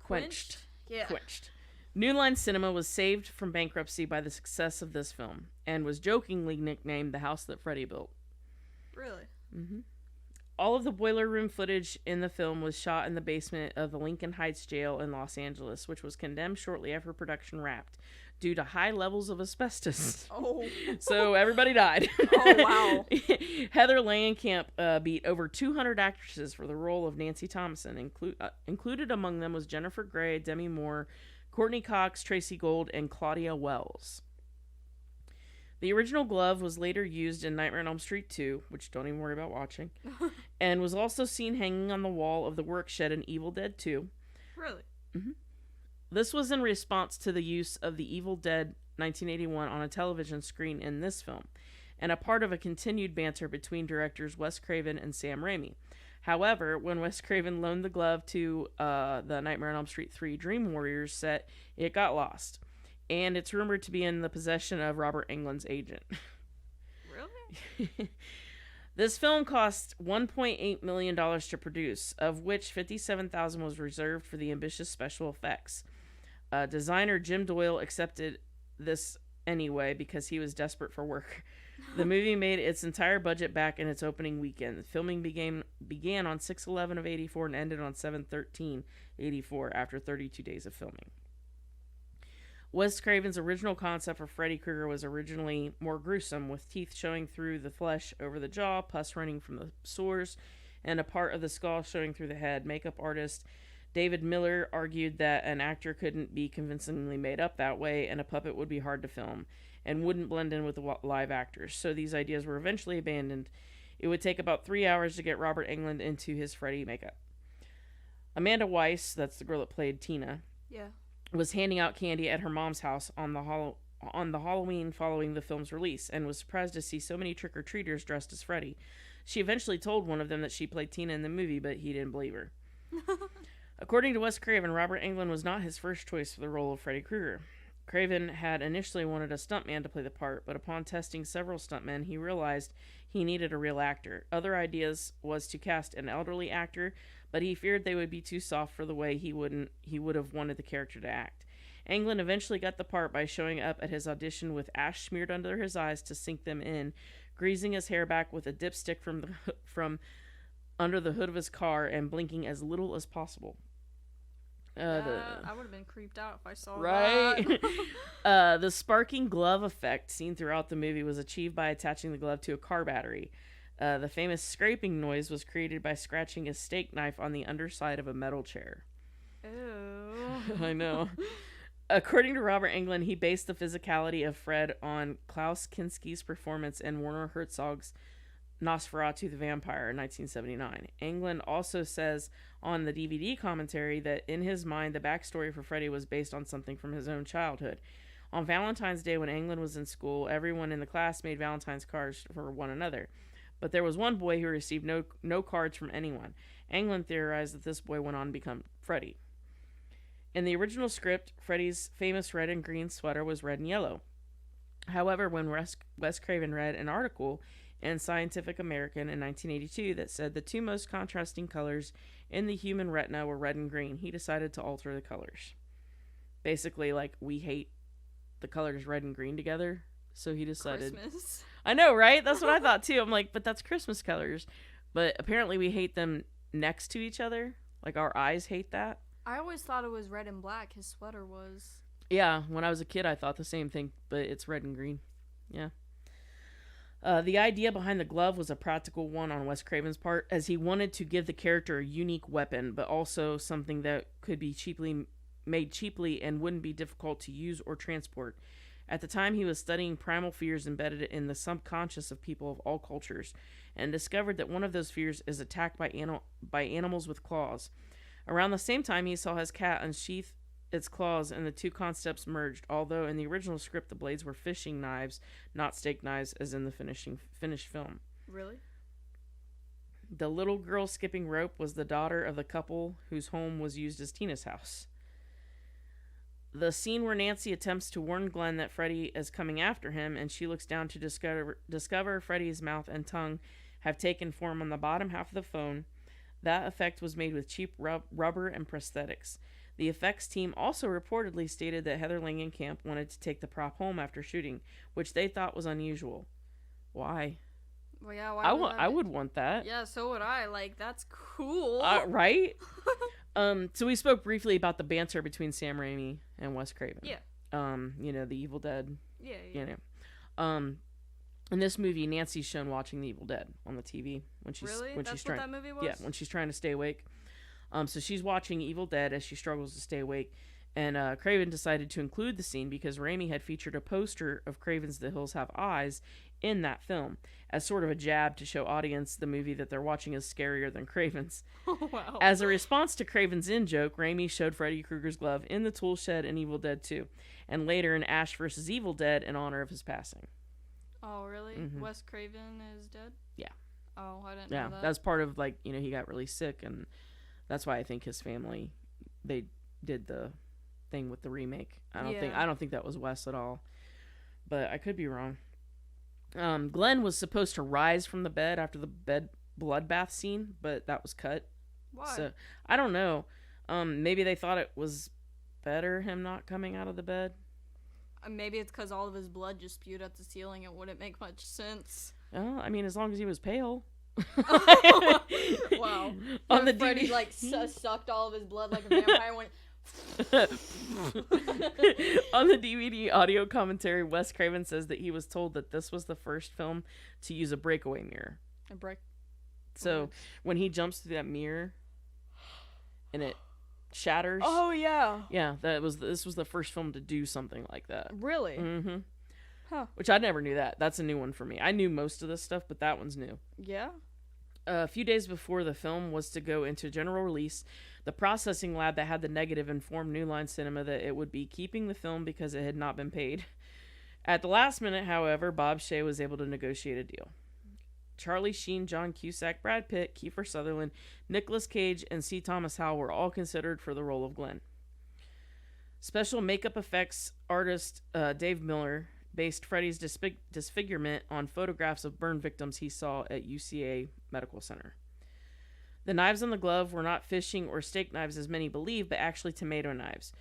quenched. Yeah. Quenched. New Line Cinema was saved from bankruptcy by the success of this film and was jokingly nicknamed the house that Freddy built. Really? Mm-hmm. All of the boiler room footage in the film was shot in the basement of the Lincoln Heights jail in Los Angeles, which was condemned shortly after production wrapped due to high levels of asbestos. Oh. So everybody died. Oh, wow. Heather Langenkamp beat over 200 actresses for the role of Nancy Thompson. Included among them was Jennifer Grey, Demi Moore, Courtney Cox, Tracy Gold, and Claudia Wells. The original glove was later used in Nightmare on Elm Street 2, which don't even worry about watching, and was also seen hanging on the wall of the work shed in Evil Dead 2. Really? Mm-hmm. This was in response to the use of the Evil Dead 1981 on a television screen in this film, and a part of a continued banter between directors Wes Craven and Sam Raimi. However, when Wes Craven loaned the glove to the Nightmare on Elm Street 3 Dream Warriors set, it got lost. And it's rumored to be in the possession of Robert Englund's agent. Really? This film cost $1.8 million to produce, of which $57,000 was reserved for the ambitious special effects. Designer Jim Doyle accepted this anyway because he was desperate for work. The movie made its entire budget back in its opening weekend. Filming began on 6/11 of 84 and ended on 7/13/84 after 32 days of filming. Wes Craven's original concept for Freddy Krueger was originally more gruesome, with teeth showing through the flesh over the jaw, pus running from the sores, and a part of the skull showing through the head. Makeup artist David Miller argued that an actor couldn't be convincingly made up that way, and a puppet would be hard to film and wouldn't blend in with the live actors, so these ideas were eventually abandoned. It would take about 3 hours to get Robert Englund into his Freddy makeup. Amanda Weiss, that's the girl that played Tina, yeah, was handing out candy at her mom's house on on the Halloween following the film's release and was surprised to see so many trick-or-treaters dressed as Freddy. She eventually told one of them that she played Tina in the movie, but he didn't believe her. According to Wes Craven, Robert Englund was not his first choice for the role of Freddy Krueger. Craven had initially wanted a stuntman to play the part, but upon testing several stuntmen, he realized he needed a real actor. Other ideas was to cast an elderly actor, but he feared they would be too soft for the way he would have wanted the character to act. Englund eventually got the part by showing up at his audition with ash smeared under his eyes to sink them in, greasing his hair back with a dipstick from under the hood of his car, and blinking as little as possible. I would have been creeped out if I saw right? that. The sparking glove effect seen throughout the movie was achieved by attaching the glove to a car battery. The famous scraping noise was created by scratching a steak knife on the underside of a metal chair. Ew. I know. According to Robert Englund, he based the physicality of Fred on Klaus Kinski's performance in Werner Herzog's Nosferatu the Vampire in 1979. Englund also says on the DVD commentary that in his mind the backstory for Freddy was based on something from his own childhood. On Valentine's Day when Englund was in school, everyone in the class made Valentine's cards for one another. But there was one boy who received no cards from anyone. Englund theorized that this boy went on to become Freddy. In the original script, Freddy's famous red and green sweater was red and yellow. However, when Wes Craven read an article in Scientific American in 1982 that said the two most contrasting colors in the human retina were red and green, he decided to alter the colors. Basically, like, we hate the colors red and green together, so he decided... Christmas. I know, right? That's what I thought, too. I'm like, but that's Christmas colors. But apparently we hate them next to each other. Like, our eyes hate that. I always thought it was red and black. His sweater was. Yeah, when I was a kid, I thought the same thing, but it's red and green. Yeah. The idea behind the glove was a practical one on Wes Craven's part, as he wanted to give the character a unique weapon, but also something that could be made cheaply and wouldn't be difficult to use or transport. At the time, he was studying primal fears embedded in the subconscious of people of all cultures, and discovered that one of those fears is attack by animals with claws. Around the same time, he saw his cat unsheath its claws, and the two concepts merged, although in the original script the blades were fishing knives, not steak knives, as in the finished film. Really? The little girl skipping rope was the daughter of the couple whose home was used as Tina's house. The scene where Nancy attempts to warn Glenn that Freddy is coming after him, and she looks down to discover Freddy's mouth and tongue have taken form on the bottom half of the phone. That effect was made with cheap rubber and prosthetics. The effects team also reportedly stated that Heather Langenkamp wanted to take the prop home after shooting, which they thought was unusual. Why? Well, yeah, why I would want that. Yeah, so would I. Like, that's cool. Right? So we spoke briefly about the banter between Sam Raimi and Wes Craven. Yeah. The Evil Dead. Yeah. You know. In this movie, Nancy's shown watching The Evil Dead on the TV when she's really? when That's she's what trying. that movie was? Yeah, when she's trying to stay awake. So she's watching Evil Dead as she struggles to stay awake, and Craven decided to include the scene because Raimi had featured a poster of Craven's The Hills Have Eyes in that film as sort of a jab to show audience the movie that they're watching is scarier than Craven's. Oh, wow. As a response to Craven's in-joke, Raimi showed Freddy Krueger's glove in the tool shed in Evil Dead 2, and later in Ash vs. Evil Dead in honor of his passing. Oh, really? Mm-hmm. Wes Craven is dead? Yeah. Oh, I didn't know that. Yeah, that's part of, like, he got really sick, and that's why I think his family, they did the thing with the remake. I don't think that was Wes at all, but I could be wrong. Glenn was supposed to rise from the bed after the bloodbath scene, but that was cut. Why? So I don't know. Maybe they thought it was better him not coming out of the bed. Maybe it's because all of his blood just spewed at the ceiling. It wouldn't make much sense. I mean, as long as he was pale. Wow. On the Freddy DVD, sucked all of his blood like a vampire and went. On the DVD audio commentary, Wes Craven says that he was told that this was the first film to use a breakaway mirror. So when he jumps through that mirror and it shatters. Oh yeah. Yeah, this was the first film to do something like that. Really? Mm-hmm. Huh. Which I never knew that. That's a new one for me. I knew most of this stuff, but that one's new. Yeah. A few days before the film was to go into general release, the processing lab that had the negative informed New Line Cinema that it would be keeping the film because it had not been paid. At the last minute, however, Bob Shea was able to negotiate a deal. Charlie Sheen, John Cusack, Brad Pitt, Kiefer Sutherland, Nicolas Cage, and C. Thomas Howell were all considered for the role of Glenn. Special makeup effects artist Dave Miller based Freddy's disfigurement on photographs of burn victims he saw at UCA Medical Center. The knives on the glove were not fishing or steak knives as many believe, but actually tomato knives.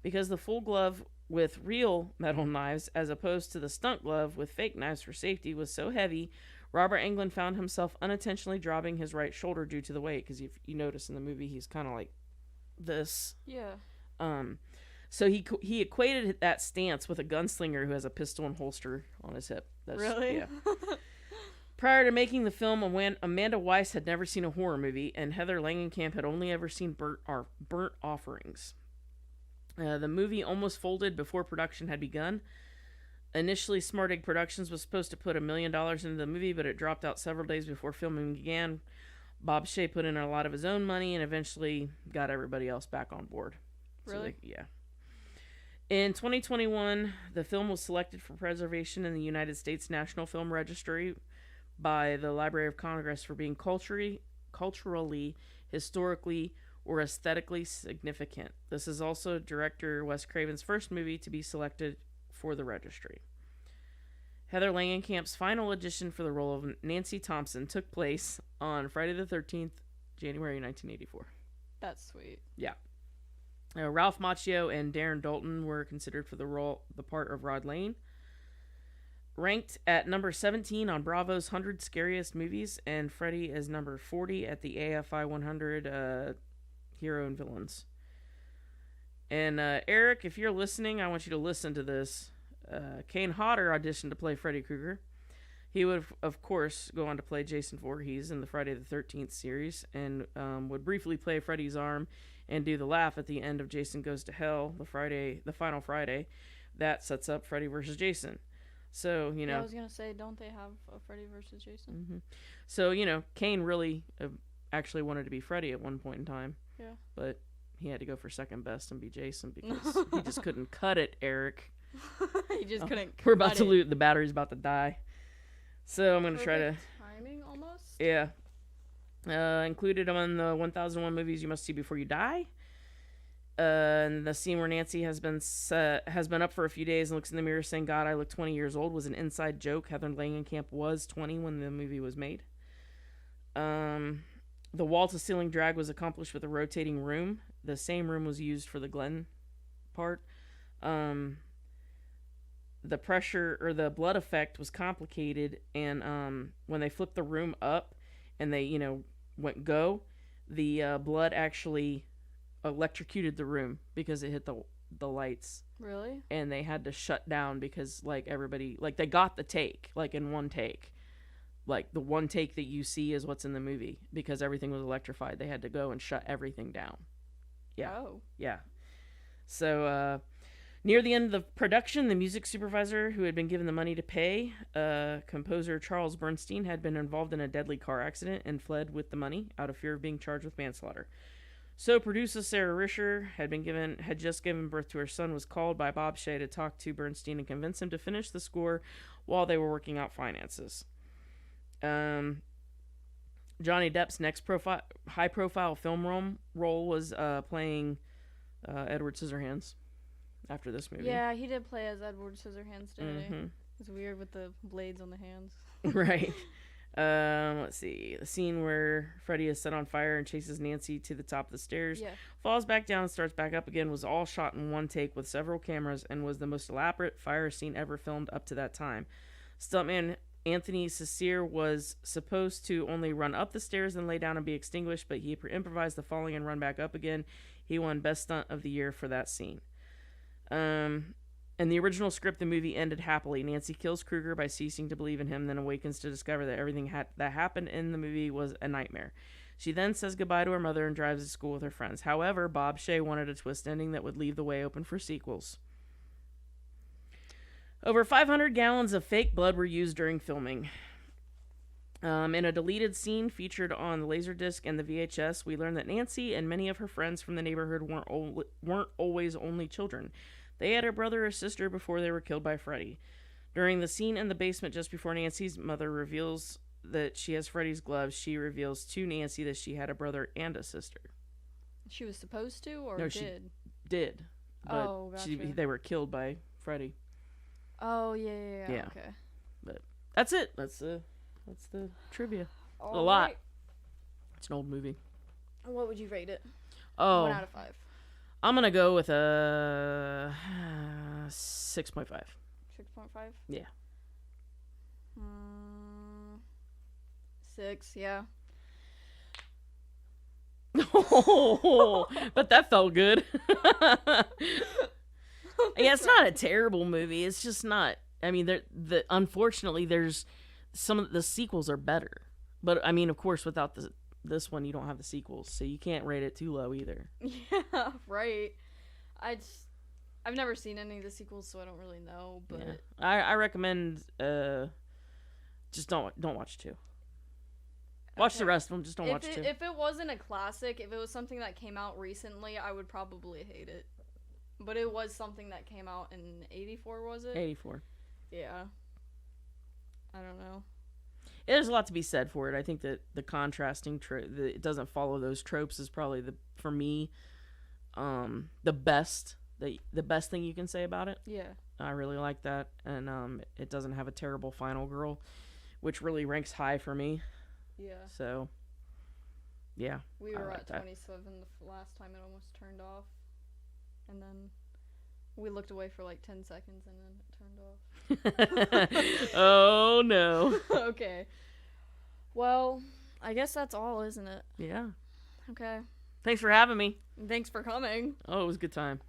Because the full glove with real metal knives, as opposed to the stunt glove with fake knives for safety, was so heavy, Robert Englund found himself unintentionally dropping his right shoulder due to the weight. Because if you notice in the movie, he's kind of like this. Yeah. So he equated that stance with a gunslinger who has a pistol and holster on his hip. Really? Yeah. Prior to making the film, Amanda Weiss had never seen a horror movie, and Heather Langenkamp had only ever seen Burnt Offerings. The movie almost folded before production had begun. Initially, Smart Egg Productions was supposed to put $1 million into the movie, but it dropped out several days before filming began. Bob Shea put in a lot of his own money and eventually got everybody else back on board. Really? Yeah. In 2021, the film was selected for preservation in the United States National Film Registry by the Library of Congress for being culturally, historically, or aesthetically significant. This is also director Wes Craven's first movie to be selected for the registry. Heather Langenkamp's final audition for the role of Nancy Thompson took place on Friday the 13th, January 1984. That's sweet. Yeah. Ralph Macchio and Darren Dalton were considered for the part of Rod Lane. Ranked at number 17 on Bravo's 100 Scariest Movies, and Freddy is number 40 at the AFI 100 Hero and Villains. And Eric, if you're listening, I want you to listen to this. Kane Hodder auditioned to play Freddy Krueger. He would, of course, go on to play Jason Voorhees in the Friday the 13th series, and would briefly play Freddy's arm and do the laugh at the end of Jason Goes to Hell, the final Friday. That sets up Freddy versus Jason. So, you know. Yeah, I was going to say, don't they have a Freddy versus Jason? Mm-hmm. So, you know, Kane really actually wanted to be Freddy at one point in time. Yeah. But he had to go for second best and be Jason because he just couldn't cut it, Eric. He just couldn't We're about to lose. The battery's about to die. So I'm going to try to... Timing, almost? Yeah. Included among the 1001 movies you must see before you die. And the scene where Nancy has been up for a few days and looks in the mirror saying, "God, I look 20 years old," was an inside joke. Heather Langenkamp was 20 when the movie was made. The wall-to-ceiling drag was accomplished with a rotating room. The same room was used for the Glenn part. The pressure or the blood effect was complicated, and when they flipped the room up and they, went go, the blood actually electrocuted the room because it hit the lights. Really? And they had to shut down because everybody they got the take in one take. The one take that you see is what's in the movie because everything was electrified. They had to go and shut everything down. Yeah. Oh. Yeah. So near the end of the production, the music supervisor who had been given the money to pay, composer Charles Bernstein, had been involved in a deadly car accident and fled with the money out of fear of being charged with manslaughter. So producer Sarah Risher had just given birth to her son, was called by Bob Shea to talk to Bernstein and convince him to finish the score while they were working out finances. Johnny Depp's next high-profile film role was playing Edward Scissorhands after this movie. Yeah, he did play as Edward Scissorhands, didn't Mm-hmm. he? It's weird with the blades on the hands. Right. Let's see. The scene where Freddy is set on fire and chases Nancy to the top of the stairs, falls back down and starts back up again, was all shot in one take with several cameras and was the most elaborate fire scene ever filmed up to that time. Stuntman Anthony Cicere was supposed to only run up the stairs and lay down and be extinguished, but he improvised the falling and run back up again. He won Best Stunt of the Year for that scene. In the original script, the movie ended happily. Nancy kills Krueger by ceasing to believe in him, then awakens to discover that everything that happened in the movie was a nightmare. She then says goodbye to her mother and drives to school with her friends. However, Bob Shea wanted a twist ending that would leave the way open for sequels. Over 500 gallons of fake blood were used during filming. In a deleted scene featured on the Laserdisc and the VHS, we learn that Nancy and many of her friends from the neighborhood weren't always only children. They had a brother or sister before they were killed by Freddy. During the scene in the basement just before Nancy's mother reveals that she has Freddy's gloves, she reveals to Nancy that she had a brother and a sister. She was supposed to, or No, did? she did. But Oh, gotcha. they were killed by Freddy. Oh, yeah. Yeah. Okay. But that's it. That's the trivia. All a lot. right. It's an old movie. What would you rate it? Oh, 1 out of 5. I'm gonna go with a 6.5. 6.5? Yeah. 6, yeah. Oh, but that felt good. Yeah, it's not a terrible movie. It's just not. I mean, unfortunately, there's some of the sequels are better. But I mean, of course, without this one, you don't have the sequels, so you can't rate it too low either. Yeah, right. I've never seen any of the sequels, so I don't really know. But yeah. I recommend just don't watch 2. Watch the rest of them. Just don't watch 2. If it wasn't a classic, if it was something that came out recently, I would probably hate it. But it was something that came out in 84, was it? 84. Yeah. I don't know. There's a lot to be said for it. I think that the contrasting it doesn't follow those tropes is probably for me the best thing you can say about it. Yeah. I really like that, and it doesn't have a terrible final girl, which really ranks high for me. Yeah. So, yeah. We were like at that. 27 the last time it almost turned off. And then we looked away for like 10 seconds and then it turned off. Oh, no. Okay. Well, I guess that's all, isn't it? Yeah. Okay. Thanks for having me. Thanks for coming. Oh, it was a good time.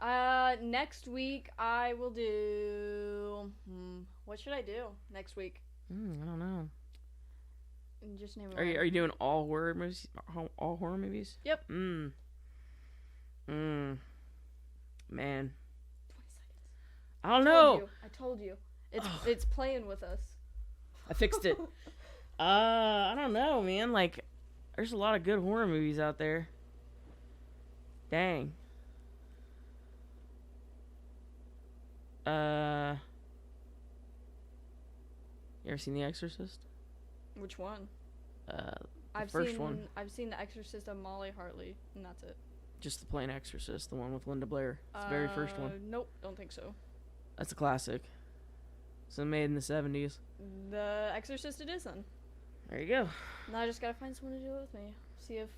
Next week I will do... what should I do next week? I don't know. Just name it. Are you doing all horror movies? All horror movies? Yep. Man. 20 seconds. I don't know. I told you. It's playing with us. I fixed it. I don't know, man. Like, there's a lot of good horror movies out there. Dang. You ever seen The Exorcist? Which one? The first one. I've seen The Exorcist of Molly Hartley, and that's it. Just the plain Exorcist, the one with Linda Blair. It's the very first one. Nope, don't think so. That's a classic. It's made in the 70s. The Exorcist it is then. There you go. Now I just gotta find someone to do it with me. See if...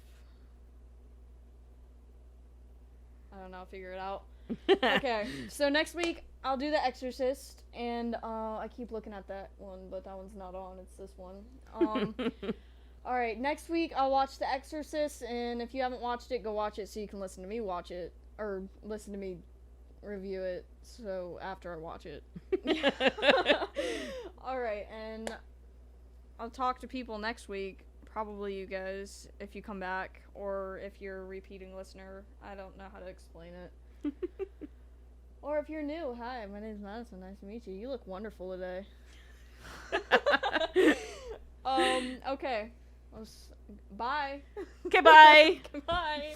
I don't know, I'll figure it out. Okay, so next week I'll do The Exorcist, and I keep looking at that one, but that one's not on, it's this one. Alright, next week I'll watch The Exorcist, and if you haven't watched it, go watch it so you can listen to me watch it, or listen to me review it, so after I watch it. Alright, and I'll talk to people next week, probably you guys, if you come back, or if you're a repeating listener. I don't know how to explain it. Or if you're new, hi, my name's Madison, nice to meet you. You look wonderful today. Okay. Bye. Okay, bye. Goodbye.